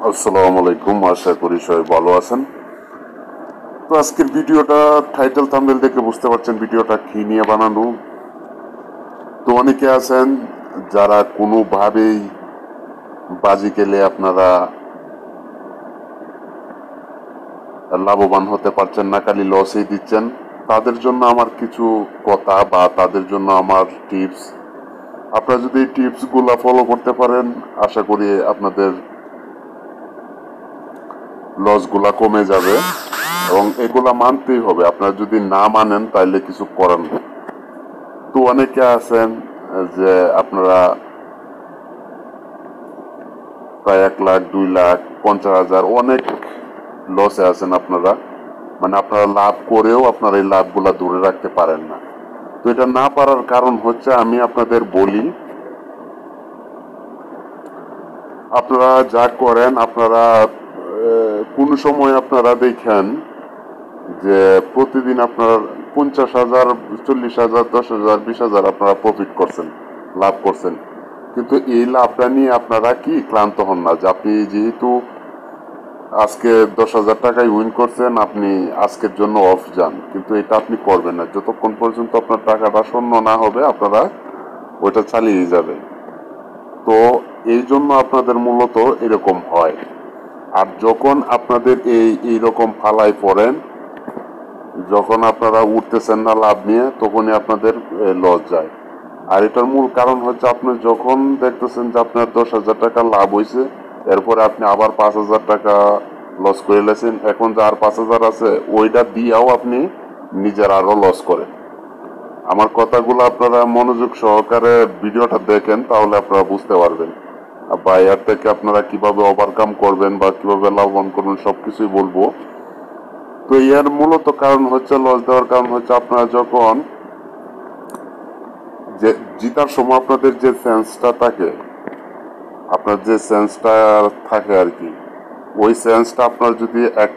আসসালামু আলাইকুম, আশা করি সবাই ভালো আছেন। তো আজকের ভিডিওটা টাইটেল থাম্বনেল দেখে বুঝতে পারছেন ভিডিওটা কি নিয়ে বানানো। তো অনেকে আছেন যারা কোনোভাবেই বাজি খেলে আপনারা লাভবান হতে পারছেন না, খালি লসই দিচ্ছেন। তাদের জন্য আমার কিছু কথা বা তাদের জন্য আমার টিপস। আপনারা যদি এই টিপসগুলো ফলো করতে পারেন, আশা করি আপনাদের লসগুলা কমে যাবে এবং এগুলা মানতেই হবে। আপনারা যদি না মানেন তাহলে কিছু করার নেই। তো অনেকে আছেন যে আপনারা প্রায় 1 লাখ, 2 লাখ, 50,000 অনেক লসে আছেন আপনারা, মানে আপনারা লাভ করেও আপনারা এই লাভগুলা ধরে রাখতে পারেন না। তো এটা না পারার কারণ হচ্ছে, আমি আপনাদের বলি, আপনারা যা করেন, আপনারা কোন সময় আপনারা দেখেন যে প্রতিদিন আপনার 50,000, 40,000, 10,000, 20,000 আপনারা প্রফিট করছেন, লাভ করছেন। কিন্তু এই লাভটা নিয়ে আপনারা কি ক্লান্ত হন না যে আপনি যেহেতু আজকে 10,000 টাকায় উইন করছেন, আপনি আজকের জন্য অফ যান। কিন্তু এটা আপনি করবেন না, যতক্ষণ পর্যন্ত আপনার টাকাটা শূন্য না হবে আপনারা ওইটা চালিয়ে যাবে। তো এই জন্য আপনাদের মূলত এরকম হয়। আর যখন আপনাদের এইরকম ফালায় পড়েন, যখন আপনারা উঠতেছেন না লাভ নিয়ে, তখনই আপনাদের লস যায়। আর এটার মূল কারণ হচ্ছে, আপনি যখন দেখতেছেন যে আপনার 10,000 টাকা লাভ হয়েছে, এরপরে আপনি আবার 5,000 টাকা লস করে লেছেন, এখন যে আর 5,000 আছে ওইটা দিয়েও আপনি নিজের আরো লস করেন। আমার কথাগুলো আপনারা মনোযোগ সহকারে ভিডিওটা দেখেন, তাহলে আপনারা বুঝতে পারবেন। বা এর থেকে আপনারা কিভাবে ওভারকাম করবেন বা কিভাবে লাভবান করবেন সবকিছুই বলবো। তো এর মূলত কারণ হচ্ছে, লস দেওয়ার কারণ হচ্ছে, আপনারা যখন যে জিতার সময় আপনাদের যে সেন্সটা থাকে, আপনার যে সেন্সটা থাকে আর কি, ওই সেন্সটা আপনার যদি 1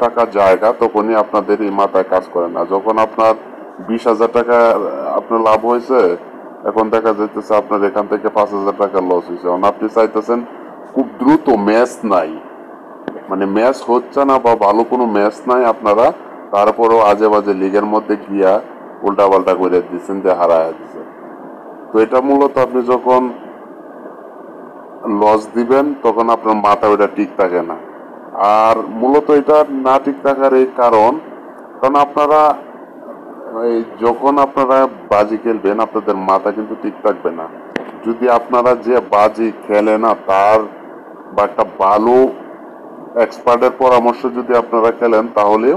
টাকা জায়গা, তখনই আপনাদের এই মাথায় কাজ করে না। যখন আপনার 20,000 টাকা আপনার লাভ হয়েছে, এখন দেখা যাইতেছে আপনার এখান থেকে 5,000 টাকা লস হয়েছে। আপনি চাইতেছেন খুব দ্রুত, ম্যাচ নাই, মানে ম্যাচ হচ্ছে না বা ভালো কোনো ম্যাচ নাই, আপনারা তারপরও আজে বাজে লিগের মধ্যে গিয়া উল্টা পাল্টা করে দিচ্ছেন, যে হারায় দিচ্ছেন। তো এটা মূলত আপনি যখন লস দিবেন, তখন আপনার মাথা ওইটা ঠিক থাকে না। আর মূলত এটা না ঠিক থাকার এই কারণ আপনারা যখন আপনারা বাজি খেলবেন, আপনাদের মাথা কিন্তু ঠিক থাকবে না। যদি আপনারা যে বাজি খেলে না তার বা একটা ভালো এক্সপার্টের পরামর্শ যদি আপনারা খেলেন, তাহলে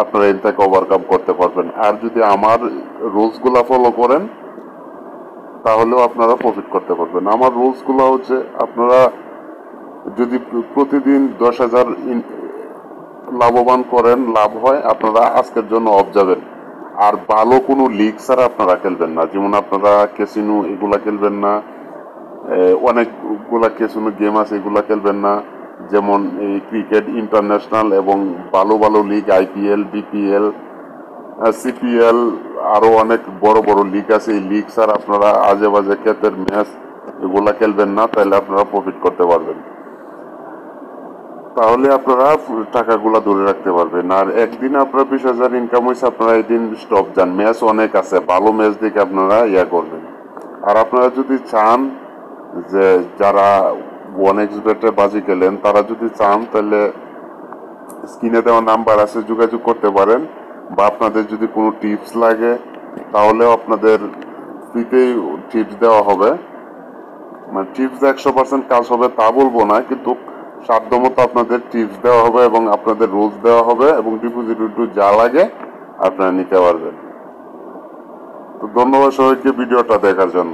আপনারা এর থেকে ওভারকাম করতে পারবেন। আর যদি আমার রুলসগুলা ফলো করেন, তাহলেও আপনারা প্রফিট করতে পারবেন। আমার রুলসগুলো হচ্ছে, আপনারা যদি প্রতিদিন 10,000 লাভবান করেন, লাভ হয়, আপনারা আজকের জন্য অফ যাবেন। আর ভালো কোনো লিগ ছাড়া আপনারা খেলবেন না। যেমন আপনারা ক্যাসিনো এগুলা খেলবেন না, অনেকগুলা ক্যাসিনো গেম আছে, এগুলা খেলবেন না। যেমন এই ক্রিকেট ইন্টারন্যাশনাল এবং ভালো ভালো লিগ, IPL, BPL, CPL, আরো অনেক বড় বড় লিগ আছে। এই লিগ ছাড়া আপনারা আজে বাজে ক্ষেতের ম্যাচ এগুলা খেলবেন না, তাহলে আপনারা প্রফিট করতে পারবেন। তাহলে আপনারা টাকাগুলা ধরে রাখতে পারবেন। আর একদিনে আপনার 20,000 ইনকাম হয়েছে, আপনারা একদিন স্টপ যান। ম্যাচ অনেক আছে, ভালো ম্যাচ দেখে আপনারা করবেন। আর আপনারা যদি চান যে যারা 1xBet-এ বাজি খেলেন, তারা যদি চান তাহলে স্ক্রিনে দেওয়া নাম্বার আছে, যোগাযোগ করতে পারেন। বা আপনাদের যদি কোনো টিপস লাগে, তাহলেও আপনাদের ফ্রিতেই টিপস দেওয়া হবে। মানে টিপস 100% কাজ হবে তা বলবো না, কিন্তু সাধ্যমতো আপনাদের টিপস দেওয়া হবে এবং আপনাদের রুলস দেওয়া হবে, এবং ডিপোজিট যা লাগে আপনারা নিতে পারবেন। তো ধন্যবাদ সবাইকে ভিডিওটা দেখার জন্য।